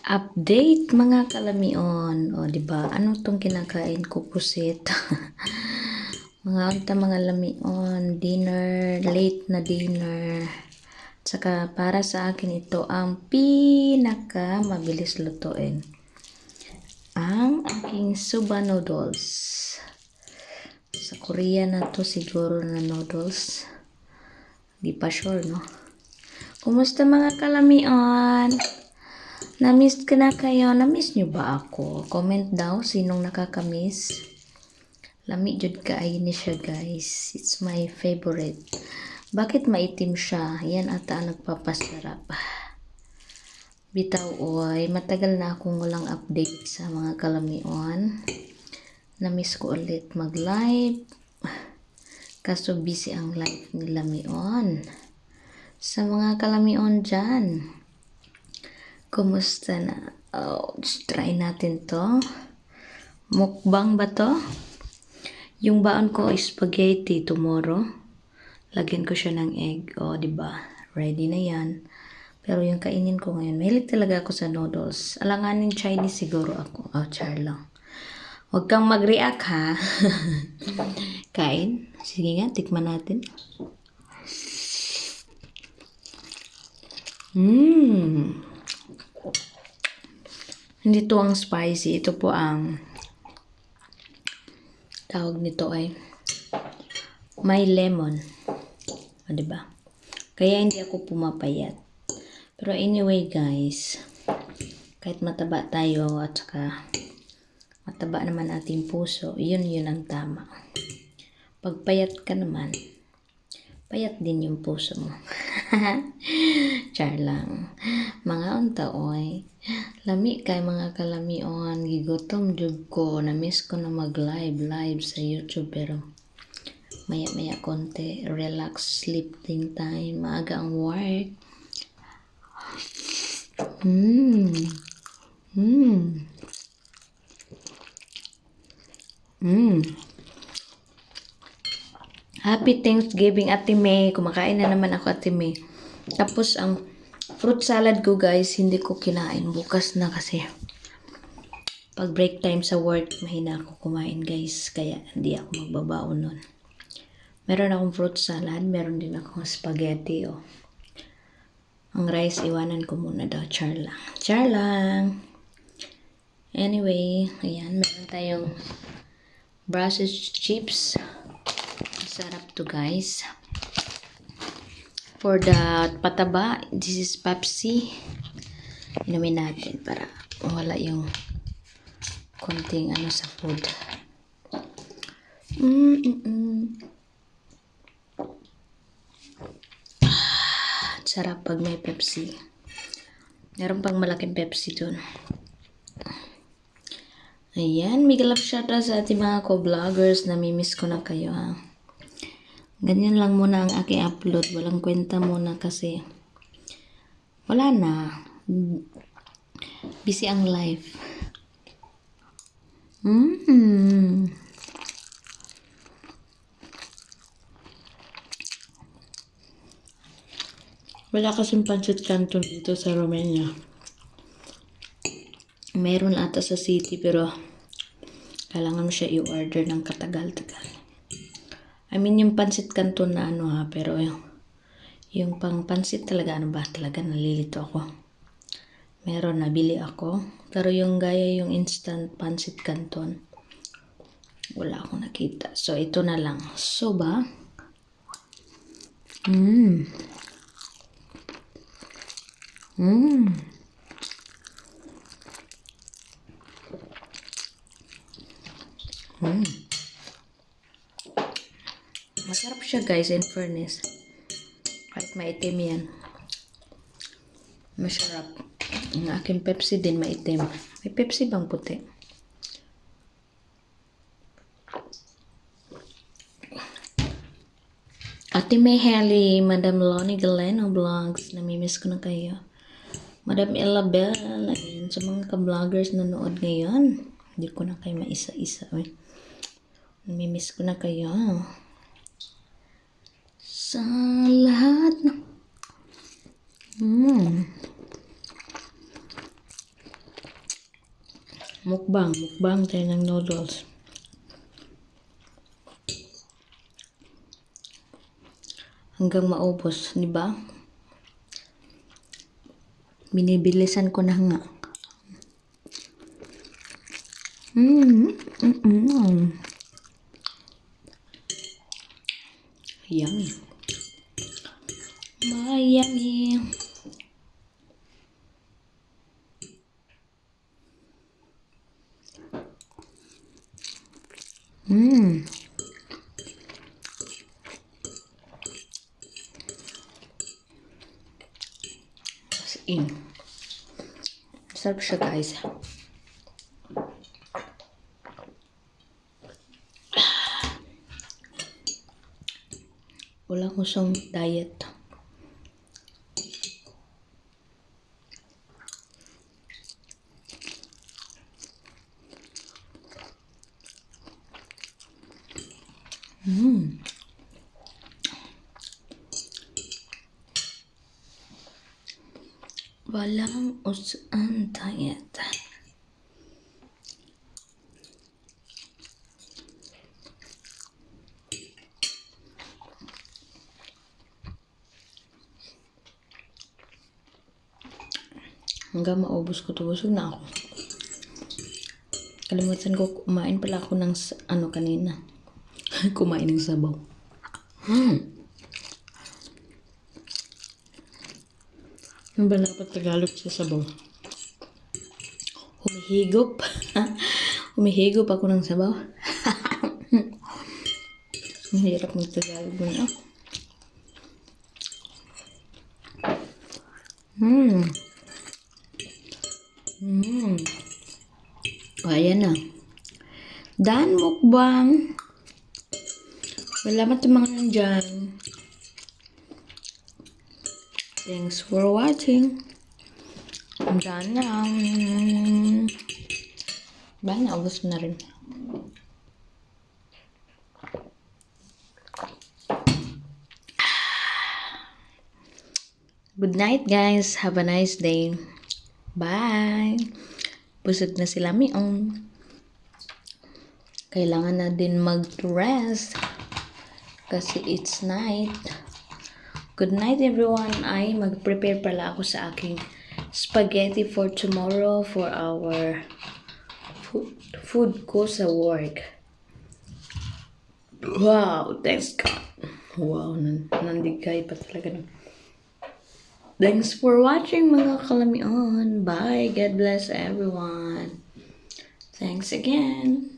Update mga kalamion. O, di ba? Ano tong kinakain ko? Pusit. Mga unta mga lamion. Dinner. Late na dinner. Tsaka para sa akin ito ang pinaka mabilis lutuin. Ang aking soba noodles. Sa Korea na to siguro na noodles. Di pa sure, no? Kumusta mga kalamion? Na-miss ka na kayo? Na-miss nyo ba ako? Comment daw sinong nakaka-miss. Lami jud kaayo ni siya, guys. It's my favorite. Bakit maitim siya? Yan ata ang nagpapasarap. Bitaw oy, matagal na akong walang update sa mga kalamion. Na-miss ko ulit mag-live. Kaso busy ang live ni Lamion. Sa mga kalamion dyan. Kumusta na? Oh, try natin to. Mukbang ba to? Yung baon ko is spaghetti tomorrow. Lagyan ko siya ng egg. Oh, diba? Ready na yan. Pero yung kainin ko ngayon, mahilig talaga ako sa noodles. Alanganin Chinese siguro ako. Oh, char lang. Huwag kang mag-react ha. Kain. Sige nga, tikman natin. Hindi to ang spicy. Ito po ang tawag nito ay may lemon. O, diba? Kaya hindi ako pumapayat. Pero anyway guys, kahit mataba tayo at saka mataba naman ating puso, yun ang tama. Pag payat ka naman, payat din yung puso mo. Char lang. Mga untaoy, lami kay mga kalamion, gigutom jud ko, na-miss ko na mag-live sa YouTube pero maya konti, relax, sleeping time, maaga ang work. Happy Thanksgiving, Ate May. Kumakain na naman ako, Ate May. Tapos, ang fruit salad ko, guys, hindi ko kinain. Bukas na kasi. Pag break time sa work, mahina ako kumain, guys. Kaya, hindi ako magbabaon nun. Meron akong fruit salad. Meron din akong spaghetti, oh. Ang rice, iwanan ko muna daw. Char lang. Char lang. Anyway, ayan. Meron tayong Brussels chips. Sarap to guys. For the pataba, this is Pepsi. Inumin natin para wala yung konting ano sa food. Sarap pag may Pepsi. Meron pang malaking Pepsi dun. Ayan, big love shoutout sa ating mga co-vloggers. Namimiss ko na kayo ha. Ganyan lang muna ang aking upload. Walang kwenta muna kasi wala na. Busy ang life. Wala kasing pancit canton dito sa Romania. Meron ata sa city pero kailangan mo siya i-order ng katagal-tagal. I mean, yung pancit canton na ano ha, pero yung pang pancit talaga, ano ba, talaga nalilito ako. Meron, nabili ako. Pero yung gaya, yung instant pancit canton, wala akong nakita. So, ito na lang. Soba. Masarap siya guys, in fairness. Kahit maitim yan. Masarap. Ang aking Pepsi din maitim. May Pepsi bang puti? Ate May Haley, Madam Lonnie Galeno Vlogs. Namimiss ko na kayo. Madam Ella Bell. Ayan, sa mga ka-vloggers na nood ngayon. Hindi ko na kayo maisa-isa. Namimiss ko na kayo. Sa lahat ng Mukbang tayo ng noodles. Hanggang maubos, di ba? Binibilisan ko na nga. Yummy. Yummy. As in. Sarap siya, guys. Wala ko siyang diet. Walang usan diet. Hanggang maubos ko ito. Busog na ako. Kalimutan ko, kumain pala ako ng kanina. Kumain ng sabaw. Ano ba dapat Tagalog sa sabaw? Humihigop. Humihigop ako ng sabaw. Mahirap mag-Tagalog mo na. O, ayan na. Done mukbang. Salamat sa mga nandyan. Thanks for watching. Done na. Ba, naubos na rin. Good night, guys. Have a nice day. Bye. Busog na sila miong. Kailangan na din mag-rest kasi it's night. Good night, everyone. Ay, mag-prepare pala ako sa aking spaghetti for tomorrow for our food ko sa work. Wow, thanks God. Wow, nandigay pa talaga. Thanks for watching, mga kalamion. Bye. God bless everyone. Thanks again.